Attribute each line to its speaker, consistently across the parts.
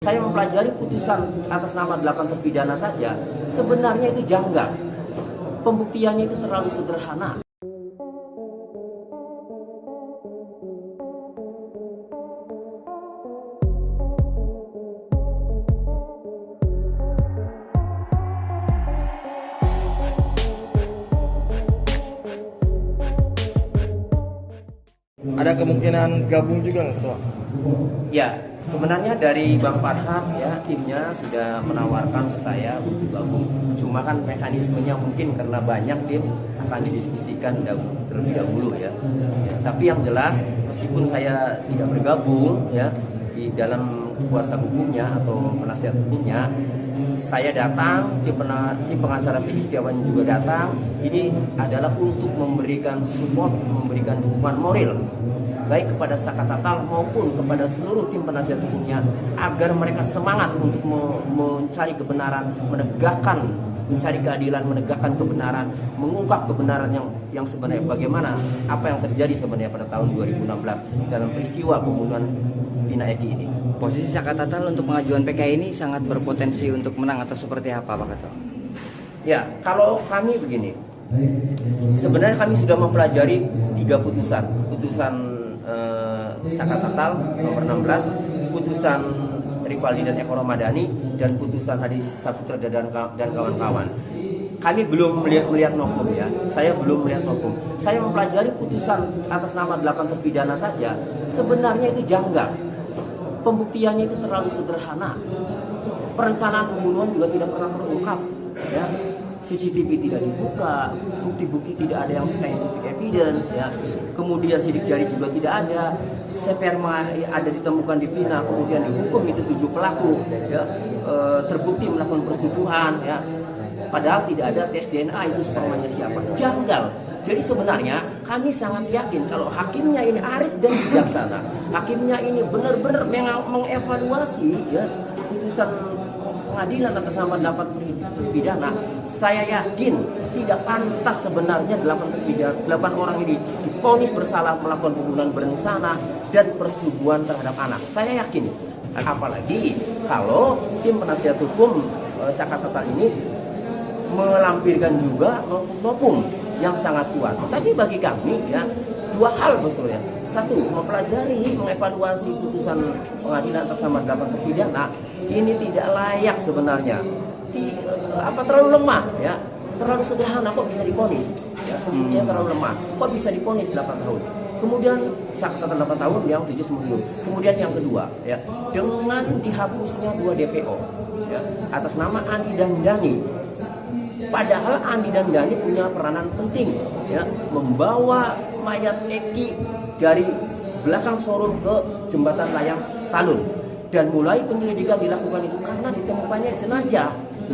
Speaker 1: Saya mempelajari putusan atas nama 8 terpidana saja, sebenarnya itu janggal. Pembuktiannya itu terlalu sederhana.
Speaker 2: Ada kemungkinan gabung juga nggak, Ketua?
Speaker 1: Ya, sebenarnya dari Bang Farhad ya, timnya sudah menawarkan ke saya untuk gabung. Cuma kan mekanismenya mungkin karena banyak tim akan didiskusikan terlebih dahulu ya. Tapi yang jelas meskipun saya tidak bergabung ya di dalam kuasa hukumnya atau penasihat hukumnya, saya datang, tim pengacara Peggy Setiawan juga datang. Ini adalah untuk memberikan support, memberikan dukungan moral baik kepada Saka Tatal maupun kepada seluruh tim penasihat hukumnya agar mereka semangat untuk mencari kebenaran, mencari keadilan, menegakkan kebenaran, mengungkap kebenaran yang sebenarnya, bagaimana apa yang terjadi sebenarnya pada tahun 2016 dalam peristiwa pembunuhan Vina Eki ini.
Speaker 3: Posisi Saka Tatal untuk pengajuan PK ini sangat berpotensi untuk menang atau seperti apa, Pak Ketua?
Speaker 1: Ya, kalau kami begini, sebenarnya kami sudah mempelajari 3 putusan Saka Tatal nomor 16, putusan Ripaldi dan Eko Ramadhani, dan putusan Hadi Saputra dan kawan-kawan. Kami belum melihat nokum ya. Saya belum melihat nokum. Saya mempelajari putusan atas nama 8 terpidana saja, sebenarnya itu janggal. Pembuktiannya itu terlalu sederhana. Perencanaan pembunuhan juga tidak pernah terungkap ya. CCTV tidak dibuka, bukti-bukti tidak ada yang scientific evidence ya. Kemudian sidik jari juga tidak ada. Sperma ada ditemukan di Vina, kemudian dihukum itu 7 pelaku ya. Terbukti melakukan persetubuhan ya. Padahal tidak ada tes DNA itu spermanya siapa. Janggal. Jadi sebenarnya kami sangat yakin kalau hakimnya ini arif dan bijaksana. Hakimnya ini benar-benar mengevaluasi ya putusan pengadilan atas nama 8 terpidana. Saya yakin tidak pantas sebenarnya 8 orang ini divonis bersalah melakukan pembunuhan berencana dan persetubuhan terhadap anak. Saya yakin itu. Apalagi kalau tim penasihat hukum Saka Tatal ini melampirkan juga nokum yang sangat kuat. Tapi bagi kami ya 2 hal maksudnya. 1, mempelajari, mengevaluasi putusan pengadilan atas nama 8 terpidana ini tidak layak sebenarnya. Terlalu lemah ya, terlalu sederhana kok bisa divonis. Ya, pembuktiannya terlalu lemah. Kok bisa divonis 8 tahun? Kemudian Saka Tatal 8 tahun, yang 7 sembuh. Kemudian yang kedua ya, dengan dihapusnya 2 DPO ya, atas nama Andi dan Dhani. Padahal Andi dan Dhani punya peranan penting ya, membawa mayat Eki dari belakang showroom ke jembatan layang Talun, dan mulai penyelidikan dilakukan itu karena ditemukannya jenazah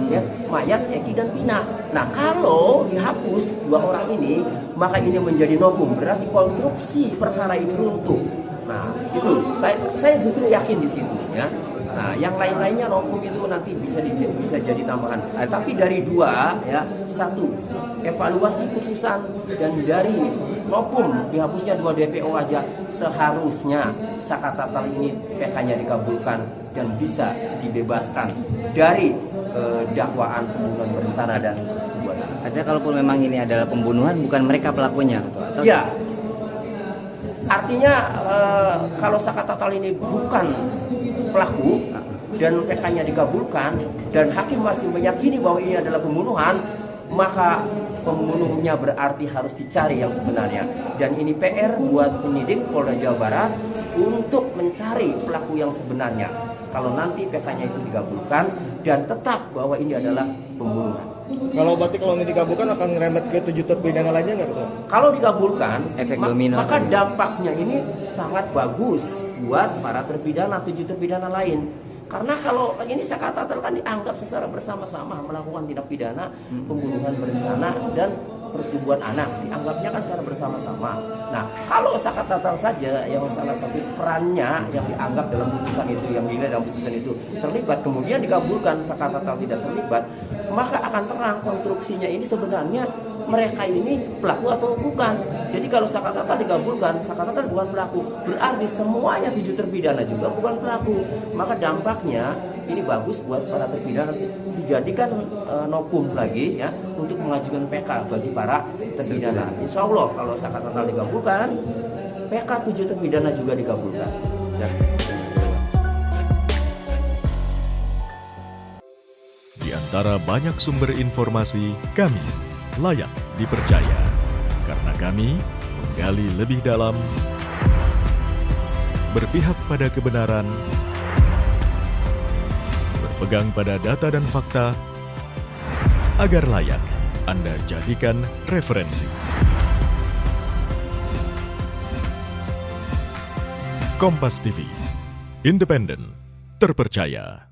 Speaker 1: ya, mayat Eki dan Vina. Nah, kalau dihapus 2 orang ini, maka ini menjadi novum, berarti konstruksi perkara ini runtuh. Nah, itu saya justru yakin di situ ya. Nah, yang lain-lainnya novum itu nanti bisa jadi tambahan. Tapi dari 2 ya, 1 evaluasi putusan, dan dari novum dihapusnya 2 DPO aja, seharusnya Saka Tatal ini PK-nya dikabulkan dan bisa dibebaskan dari dakwaan pembunuhan berencana dan persetubuhan.
Speaker 3: Artinya kalaupun memang ini adalah pembunuhan, bukan mereka pelakunya, Ketua? Atau...
Speaker 1: Ya. Artinya kalau Saka Tatal ini bukan pelaku dan PK-nya dikabulkan dan hakim masih meyakini bahwa ini adalah pembunuhan, maka pembunuhnya berarti harus dicari yang sebenarnya. Dan ini PR buat penyidik Polda Jawa Barat untuk mencari pelaku yang sebenarnya. Kalau nanti PK-nya itu dikabulkan dan tetap bahwa ini adalah pembunuhan.
Speaker 2: Kalau ini dikabulkan akan ngerembet ke 7 terpidana lainnya nggak, Ketua?
Speaker 1: Kalau dikabulkan,
Speaker 3: efek domino,
Speaker 1: maka dampaknya ini sangat bagus buat para terpidana, 7 terpidana lain. Karena kalau ini Saka Tatal kan dianggap secara bersama-sama melakukan tindak pidana pembunuhan berencana dan persetubuhan anak, dianggapnya kan secara bersama-sama. Nah, kalau Saka Tatal saja yang salah satu perannya yang dianggap dalam putusan itu, yang dinilai dalam putusan itu terlibat, kemudian dikabulkan Saka Tatal tidak terlibat, maka akan terang konstruksinya ini sebenarnya mereka ini pelaku atau bukan. Jadi kalau sakat natal digabungkan, sakat natal bukan pelaku, berarti semuanya 7 terpidana juga bukan pelaku. Maka dampaknya ini bagus buat para terpidana, dijadikan nokum lagi ya untuk mengajukan PK bagi para terpidana. Insya Allah kalau sakat natal digabungkan, PK 7 terpidana juga digabungkan. Ya.
Speaker 4: Di antara banyak sumber informasi, kami layak dipercaya karena kami menggali lebih dalam, berpihak pada kebenaran, berpegang pada data dan fakta, agar layak Anda jadikan referensi. Kompas TV, independen, terpercaya.